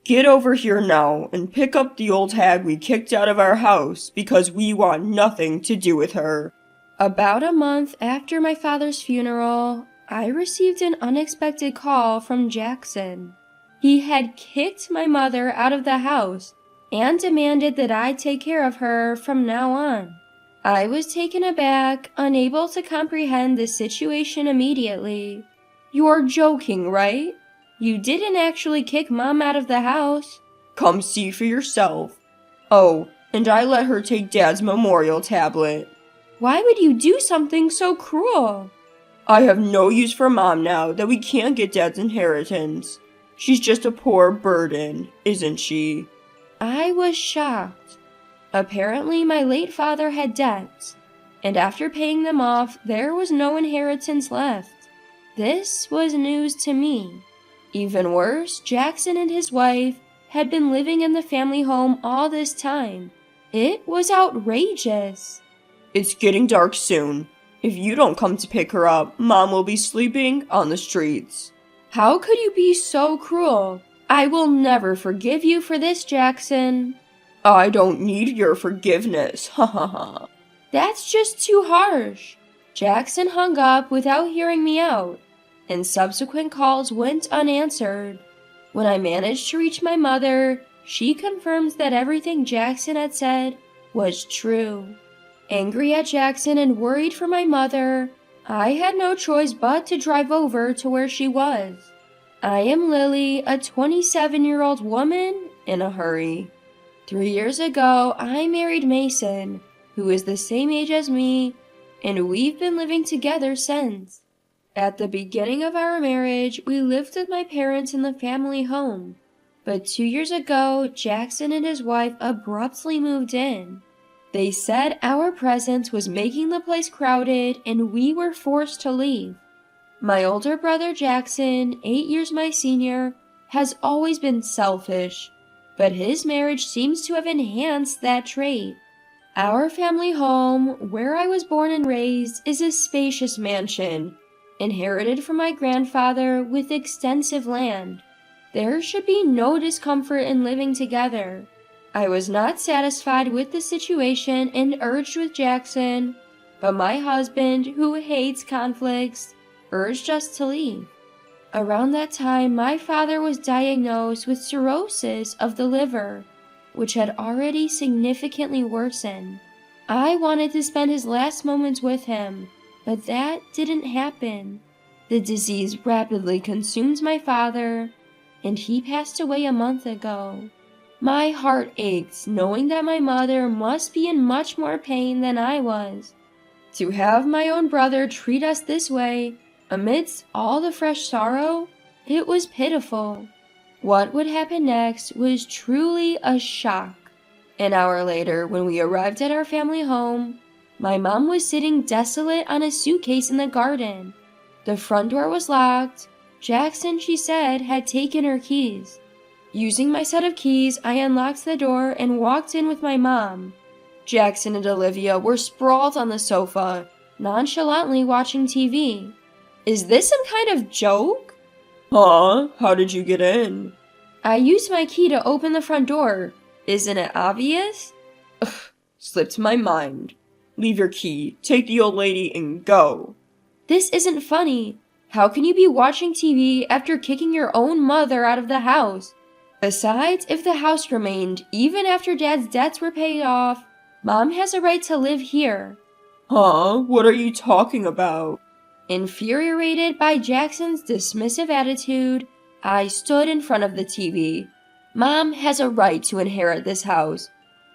Get over here now and pick up the old hag we kicked out of our house because we want nothing to do with her." About a month after my father's funeral, I received an unexpected call from Jackson. He had kicked my mother out of the house and demanded that I take care of her from now on. I was taken aback, unable to comprehend the situation immediately. "You're joking, right? You didn't actually kick Mom out of the house." "Come see for yourself. Oh, and I let her take Dad's memorial tablet." "Why would you do something so cruel?" "I have no use for Mom now that we can't get Dad's inheritance. She's just a poor burden, isn't she?" I was shocked. Apparently, my late father had debts, and after paying them off, there was no inheritance left. This was news to me. Even worse, Jackson and his wife had been living in the family home all this time. It was outrageous. "It's getting dark soon. If you don't come to pick her up, Mom will be sleeping on the streets." "How could you be so cruel? I will never forgive you for this, Jackson." "I don't need your forgiveness, ha ha ha." "That's just too harsh." Jackson hung up without hearing me out, and subsequent calls went unanswered. When I managed to reach my mother, she confirmed that everything Jackson had said was true. Angry at Jackson and worried for my mother, I had no choice but to drive over to where she was. I am Lily, a 27-year-old woman in a hurry. 3 years ago, I married Mason, who is the same age as me, and we've been living together since. At the beginning of our marriage, we lived with my parents in the family home, but 2 years ago, Jackson and his wife abruptly moved in. They said our presence was making the place crowded and we were forced to leave. My older brother Jackson, 8 years my senior, has always been selfish, but his marriage seems to have enhanced that trait. Our family home, where I was born and raised, is a spacious mansion, inherited from my grandfather with extensive land. There should be no discomfort in living together. I was not satisfied with the situation and urged with Jackson, but my husband, who hates conflicts, urged us to leave. Around that time, my father was diagnosed with cirrhosis of the liver, which had already significantly worsened. I wanted to spend his last moments with him, but that didn't happen. The disease rapidly consumed my father, and he passed away a month ago. My heart ached knowing that my mother must be in much more pain than I was. To have my own brother treat us this way, amidst all the fresh sorrow, it was pitiful. What would happen next was truly a shock. An hour later, when we arrived at our family home, my mom was sitting desolate on a suitcase in the garden. The front door was locked. Jackson, she said, had taken her keys. Using my set of keys, I unlocked the door and walked in with my mom. Jackson and Olivia were sprawled on the sofa, nonchalantly watching TV. Is this some kind of joke? "Huh? How did you get in?" I used my key to open the front door. Isn't it obvious? Ugh, slipped my mind. Leave your key, take the old lady, and go. This isn't funny. How can you be watching TV after kicking your own mother out of the house? Besides, if the house remained, even after Dad's debts were paid off, Mom has a right to live here. Huh? What are you talking about? Infuriated by Jackson's dismissive attitude, I stood in front of the TV. Mom has a right to inherit this house.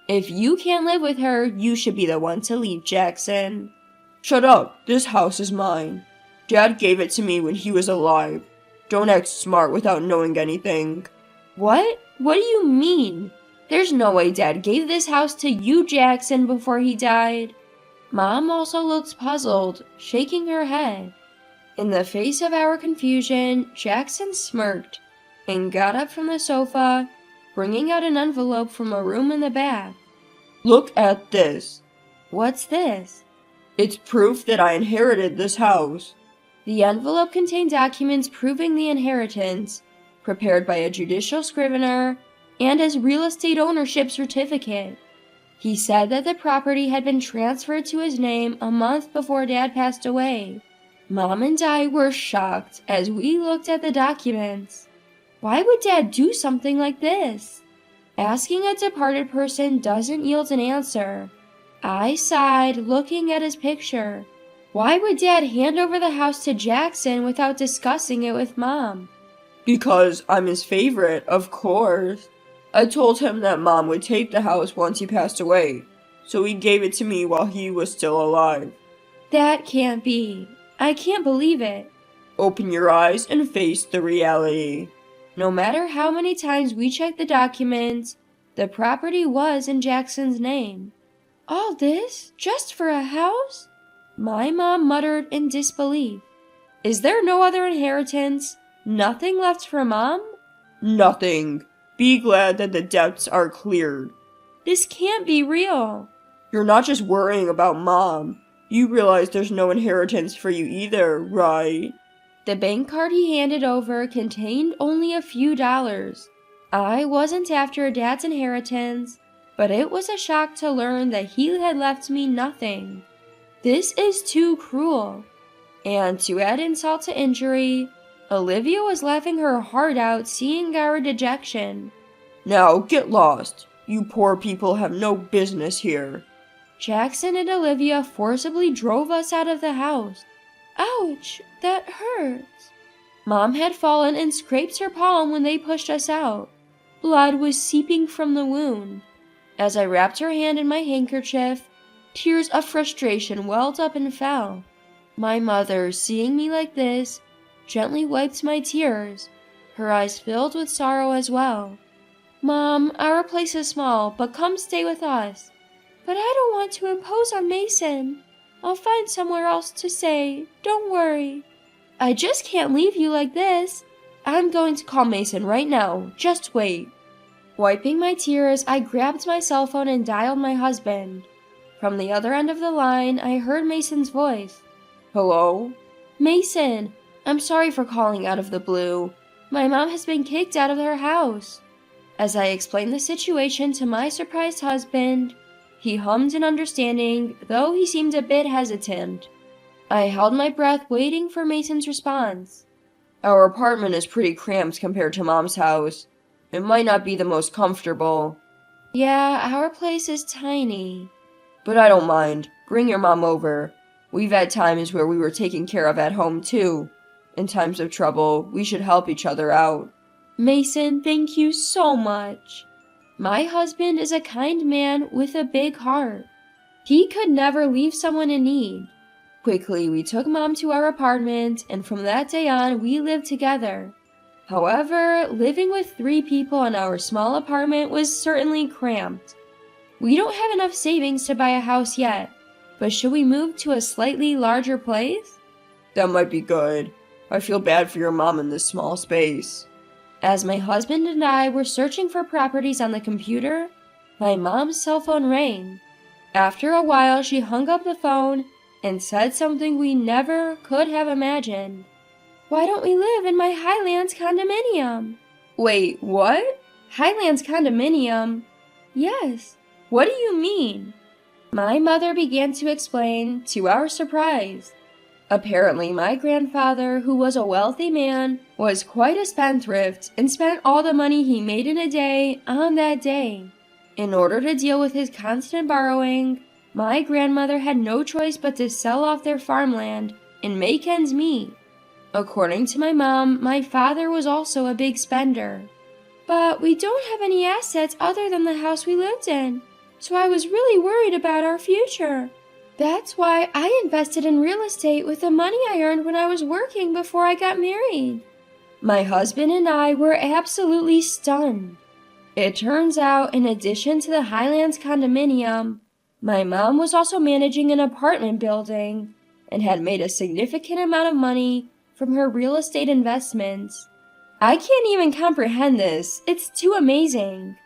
If you can't live with her, you should be the one to leave, Jackson. Shut up. This house is mine. Dad gave it to me when he was alive. Don't act smart without knowing anything. What? What do you mean? There's no way Dad gave this house to you, Jackson, before he died. Mom also looked puzzled, shaking her head. In the face of our confusion, Jackson smirked and got up from the sofa, bringing out an envelope from a room in the back. Look at this. What's this? It's proof that I inherited this house. The envelope contained documents proving the inheritance, prepared by a judicial scrivener, and his real estate ownership certificate. He said that the property had been transferred to his name a month before Dad passed away. Mom and I were shocked as we looked at the documents. Why would Dad do something like this? Asking a departed person doesn't yield an answer. I sighed, looking at his picture. Why would Dad hand over the house to Jackson without discussing it with Mom? Because I'm his favorite, of course. I told him that Mom would take the house once he passed away, so he gave it to me while he was still alive. That can't be. I can't believe it. Open your eyes and face the reality. No matter how many times we checked the documents, the property was in Jackson's name. All this just for a house? My mom muttered in disbelief. Is there no other inheritance? Nothing left for Mom? Nothing. Be glad that the debts are cleared. This can't be real. You're not just worrying about Mom. You realize there's no inheritance for you either, right? The bank card he handed over contained only a few dollars. I wasn't after Dad's inheritance, but it was a shock to learn that he had left me nothing. This is too cruel. And to add insult to injury, Olivia was laughing her heart out seeing our dejection. Now get lost. You poor people have no business here. Jackson and Olivia forcibly drove us out of the house. Ouch, that hurts. Mom had fallen and scraped her palm when they pushed us out. Blood was seeping from the wound. As I wrapped her hand in my handkerchief, tears of frustration welled up and fell. My mother, seeing me like this, gently wiped my tears, her eyes filled with sorrow as well. Mom, our place is small, but come stay with us. But I don't want to impose on Mason. I'll find somewhere else to stay, don't worry. I just can't leave you like this. I'm going to call Mason right now, just wait. Wiping my tears, I grabbed my cell phone and dialed my husband. From the other end of the line, I heard Mason's voice. Hello? Mason, I'm sorry for calling out of the blue. My mom has been kicked out of her house. As I explained the situation to my surprised husband, he hummed in understanding, though he seemed a bit hesitant. I held my breath waiting for Mason's response. Our apartment is pretty cramped compared to Mom's house. It might not be the most comfortable. Yeah, our place is tiny. But I don't mind. Bring your mom over. We've had times where we were taken care of at home too. In times of trouble, we should help each other out. Mason, thank you so much. My husband is a kind man with a big heart. He could never leave someone in need. Quickly, we took Mom to our apartment, and from that day on, we lived together. However, living with 3 people in our small apartment was certainly cramped. We don't have enough savings to buy a house yet, but should we move to a slightly larger place? That might be good. I feel bad for your mom in this small space. As my husband and I were searching for properties on the computer, my mom's cell phone rang. After a while, she hung up the phone and said something we never could have imagined. Why don't we live in my Highlands condominium? Wait, what? Highlands condominium? Yes. What do you mean? My mother began to explain, to our surprise. Apparently, my grandfather, who was a wealthy man, was quite a spendthrift and spent all the money he made in a day on that day. In order to deal with his constant borrowing, my grandmother had no choice but to sell off their farmland and make ends meet. According to my mom, my father was also a big spender. But we don't have any assets other than the house we lived in, so I was really worried about our future. That's why I invested in real estate with the money I earned when I was working before I got married. My husband and I were absolutely stunned. It turns out, in addition to the Highlands condominium, my mom was also managing an apartment building and had made a significant amount of money from her real estate investments. I can't even comprehend this. It's too amazing.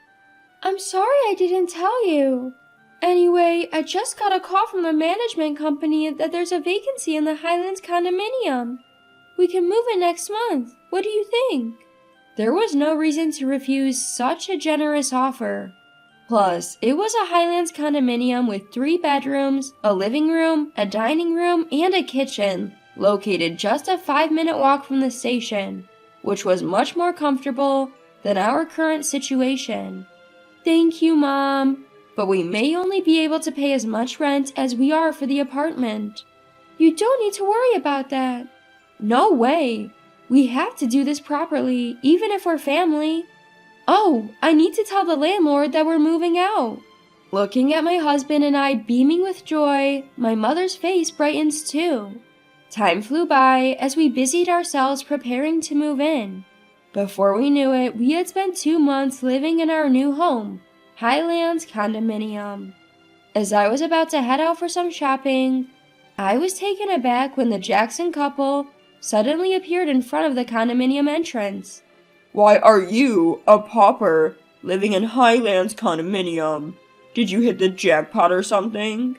I'm sorry I didn't tell you. Anyway, I just got a call from the management company that there's a vacancy in the Highlands condominium. We can move in next month. What do you think? There was no reason to refuse such a generous offer. Plus, it was a Highlands condominium with 3 bedrooms, a living room, a dining room, and a kitchen, located just a 5-minute walk from the station, which was much more comfortable than our current situation. Thank you, Mom, but we may only be able to pay as much rent as we are for the apartment. You don't need to worry about that. No way. We have to do this properly, even if we're family. Oh, I need to tell the landlord that we're moving out. Looking at my husband and I beaming with joy, my mother's face brightens too. Time flew by as we busied ourselves preparing to move in. Before we knew it, we had spent 2 months living in our new home, Highlands condominium. As I was about to head out for some shopping, I was taken aback when the Jackson couple suddenly appeared in front of the condominium entrance. Why are you, a pauper, living in Highlands condominium? Did you hit the jackpot or something?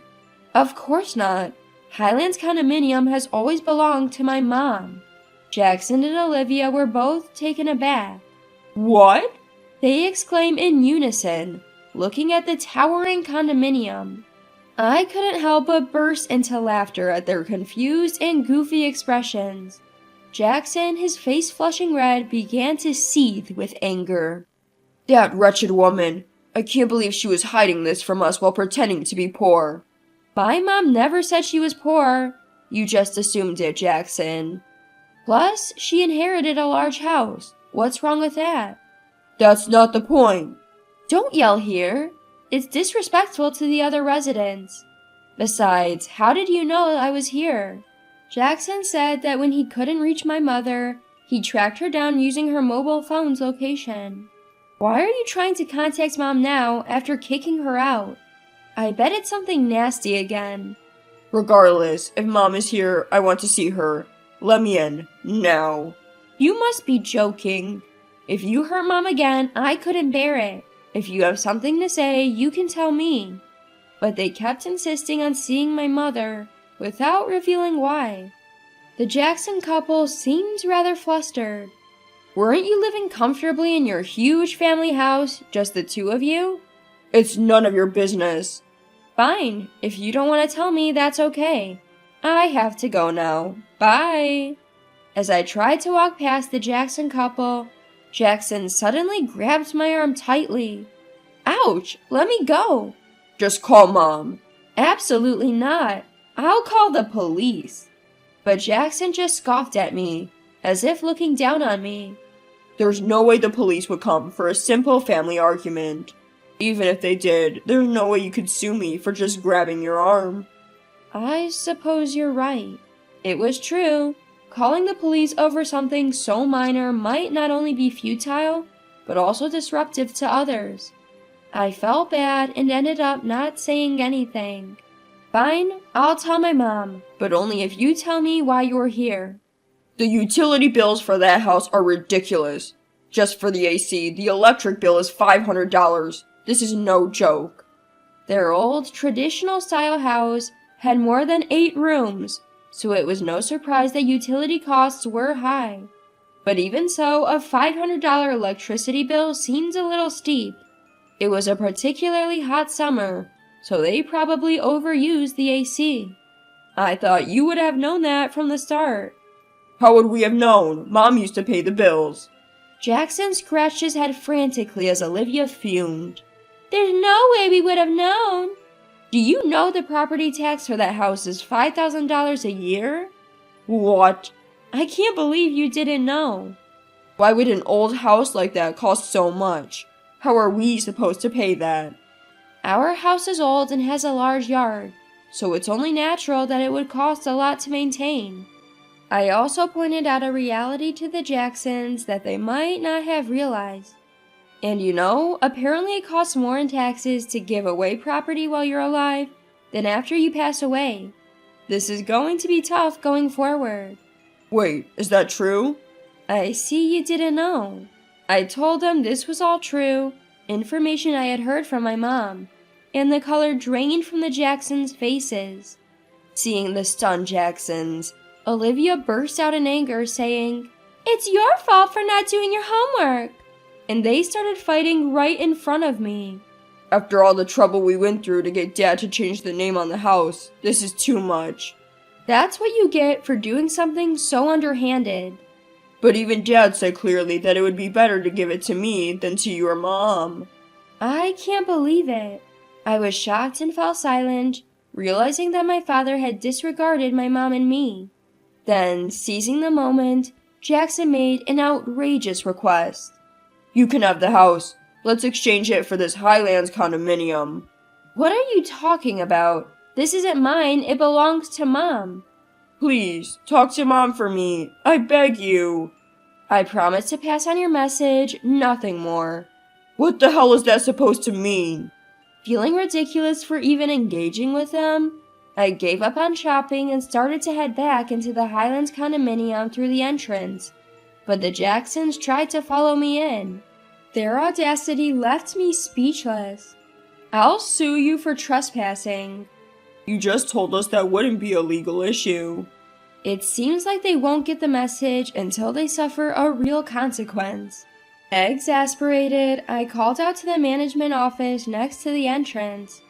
Of course not. Highlands condominium has always belonged to my mom. Jackson and Olivia were both taken aback. What? They exclaim in unison, looking at the towering condominium. I couldn't help but burst into laughter at their confused and goofy expressions. Jackson, his face flushing red, began to seethe with anger. That wretched woman! I can't believe she was hiding this from us while pretending to be poor. My mom never said she was poor. You just assumed it, Jackson. Plus, she inherited a large house. What's wrong with that? That's not the point. Don't yell here. It's disrespectful to the other residents. Besides, how did you know I was here? Jackson said that when he couldn't reach my mother, he tracked her down using her mobile phone's location. Why are you trying to contact Mom now after kicking her out? I bet it's something nasty again. Regardless, if Mom is here, I want to see her. Let me in, now. You must be joking. If you hurt Mom again, I couldn't bear it. If you have something to say, you can tell me. But they kept insisting on seeing my mother, without revealing why. The Jackson couple seemed rather flustered. Weren't you living comfortably in your huge family house, just the 2 of you? It's none of your business. Fine, if you don't want to tell me, that's okay. I have to go now. Bye. As I tried to walk past the Jackson couple, Jackson suddenly grabbed my arm tightly. Ouch, let me go. Just call Mom. Absolutely not. I'll call the police. But Jackson just scoffed at me, as if looking down on me. There's no way the police would come for a simple family argument. Even if they did, there's no way you could sue me for just grabbing your arm. I suppose you're right. It was true. Calling the police over something so minor might not only be futile, but also disruptive to others. I felt bad and ended up not saying anything. Fine, I'll tell my mom, but only if you tell me why you're here. The utility bills for that house are ridiculous. Just for the AC, the electric bill is $500. This is no joke. Their old, traditional-style house had more than 8 rooms, so it was no surprise that utility costs were high. But even so, a $500 electricity bill seems a little steep. It was a particularly hot summer, so they probably overused the AC. I thought you would have known that from the start. How would we have known? Mom used to pay the bills. Jackson scratched his head frantically as Olivia fumed. There's no way we would have known. Do you know the property tax for that house is $5,000 a year? What? I can't believe you didn't know. Why would an old house like that cost so much? How are we supposed to pay that? Our house is old and has a large yard, so it's only natural that it would cost a lot to maintain. I also pointed out a reality to the Jacksons that they might not have realized. And you know, apparently it costs more in taxes to give away property while you're alive than after you pass away. This is going to be tough going forward. Wait, is that true? I see you didn't know. I told them this was all true, information I had heard from my mom, and the color drained from the Jacksons' faces. Seeing the stunned Jacksons, Olivia burst out in anger, saying, It's your fault for not doing your homework. And they started fighting right in front of me. After all the trouble we went through to get Dad to change the name on the house, this is too much. That's what you get for doing something so underhanded. But even Dad said clearly that it would be better to give it to me than to your mom. I can't believe it. I was shocked and fell silent, realizing that my father had disregarded my mom and me. Then, seizing the moment, Jackson made an outrageous request. You can have the house. Let's exchange it for this Highlands condominium. What are you talking about? This isn't mine, it belongs to Mom. Please, talk to Mom for me. I beg you. I promise to pass on your message, nothing more. What the hell is that supposed to mean? Feeling ridiculous for even engaging with them, I gave up on shopping and started to head back into the Highlands condominium through the entrance. But the Jacksons tried to follow me in. Their audacity left me speechless. I'll sue you for trespassing. You just told us that wouldn't be a legal issue. It seems like they won't get the message until they suffer a real consequence. Exasperated, I called out to the management office next to the entrance.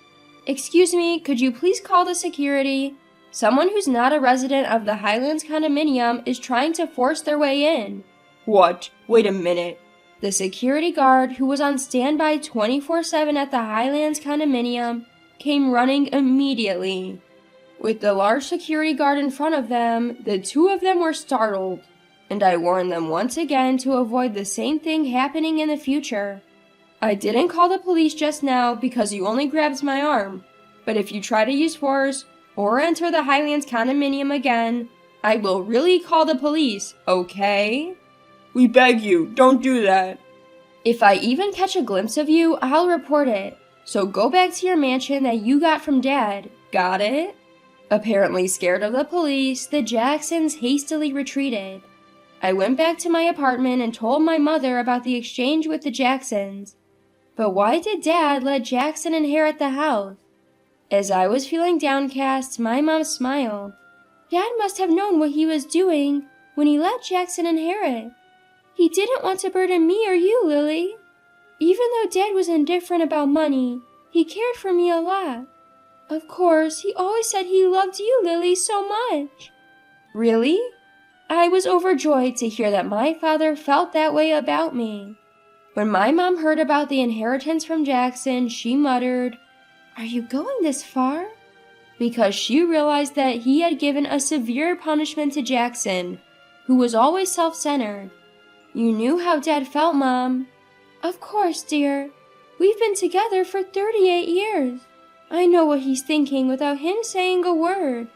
Excuse me, could you please call the security? Someone who's not a resident of the Highlands condominium is trying to force their way in. What? Wait a minute. The security guard, who was on standby 24/7 at the Highlands condominium, came running immediately. With the large security guard in front of them, the two of them were startled, and I warned them once again to avoid the same thing happening in the future. I didn't call the police just now because you only grabbed my arm, but if you try to use force or enter the Highlands condominium again, I will really call the police, okay? We beg you, don't do that. If I even catch a glimpse of you, I'll report it. So go back to your mansion that you got from Dad. Got it? Apparently scared of the police, the Jacksons hastily retreated. I went back to my apartment and told my mother about the exchange with the Jacksons. But why did Dad let Jackson inherit the house? As I was feeling downcast, my mom smiled. Dad must have known what he was doing when he let Jackson inherit. He didn't want to burden me or you, Lily. Even though Dad was indifferent about money, he cared for me a lot. Of course, he always said he loved you, Lily, so much. Really? I was overjoyed to hear that my father felt that way about me. When my mom heard about the inheritance from Jackson, she muttered, "Are you going this far?" Because she realized that he had given a severe punishment to Jackson, who was always self-centered. You knew how Dad felt, Mom. Of course, dear. We've been together for 38 years. I know what he's thinking without him saying a word.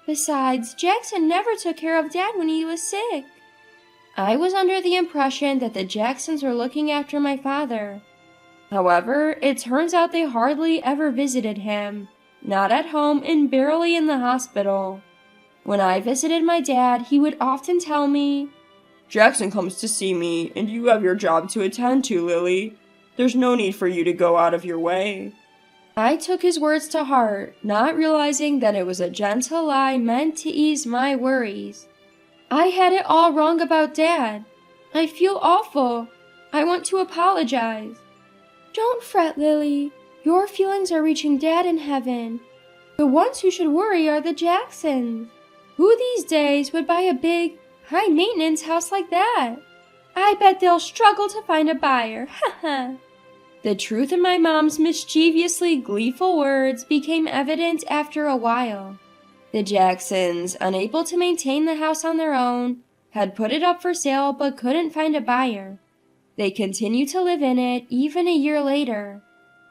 Besides, Jackson never took care of Dad when he was sick. I was under the impression that the Jacksons were looking after my father. However, it turns out they hardly ever visited him, not at home and barely in the hospital. When I visited my dad, he would often tell me, Jackson comes to see me, and you have your job to attend to, Lily. There's no need for you to go out of your way. I took his words to heart, not realizing that it was a gentle lie meant to ease my worries. I had it all wrong about Dad. I feel awful. I want to apologize. Don't fret, Lily. Your feelings are reaching Dad in heaven. The ones who should worry are the Jacksons. Who these days would buy a big, high-maintenance house like that? I bet they'll struggle to find a buyer. Ha ha. The truth in my mom's mischievously gleeful words became evident after a while. The Jacksons, unable to maintain the house on their own, had put it up for sale but couldn't find a buyer. They continued to live in it even a year later.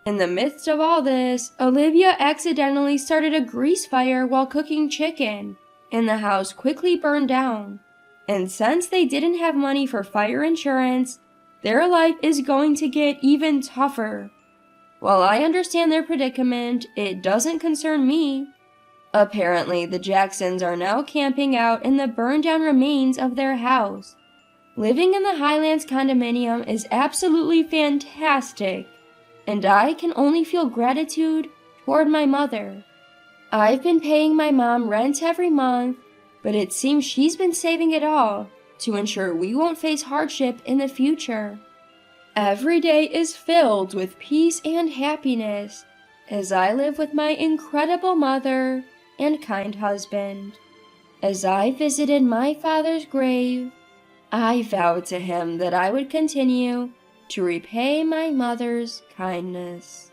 In the midst of all this, Olivia accidentally started a grease fire while cooking chicken, and the house quickly burned down. And since they didn't have money for fire insurance, their life is going to get even tougher. While I understand their predicament, it doesn't concern me. Apparently, the Jacksons are now camping out in the burned-down remains of their house. Living in the Highlands condominium is absolutely fantastic, and I can only feel gratitude toward my mother. I've been paying my mom rent every month, but it seems she's been saving it all, to ensure we won't face hardship in the future. Every day is filled with peace and happiness as I live with my incredible mother and kind husband. As I visited my father's grave, I vowed to him that I would continue to repay my mother's kindness.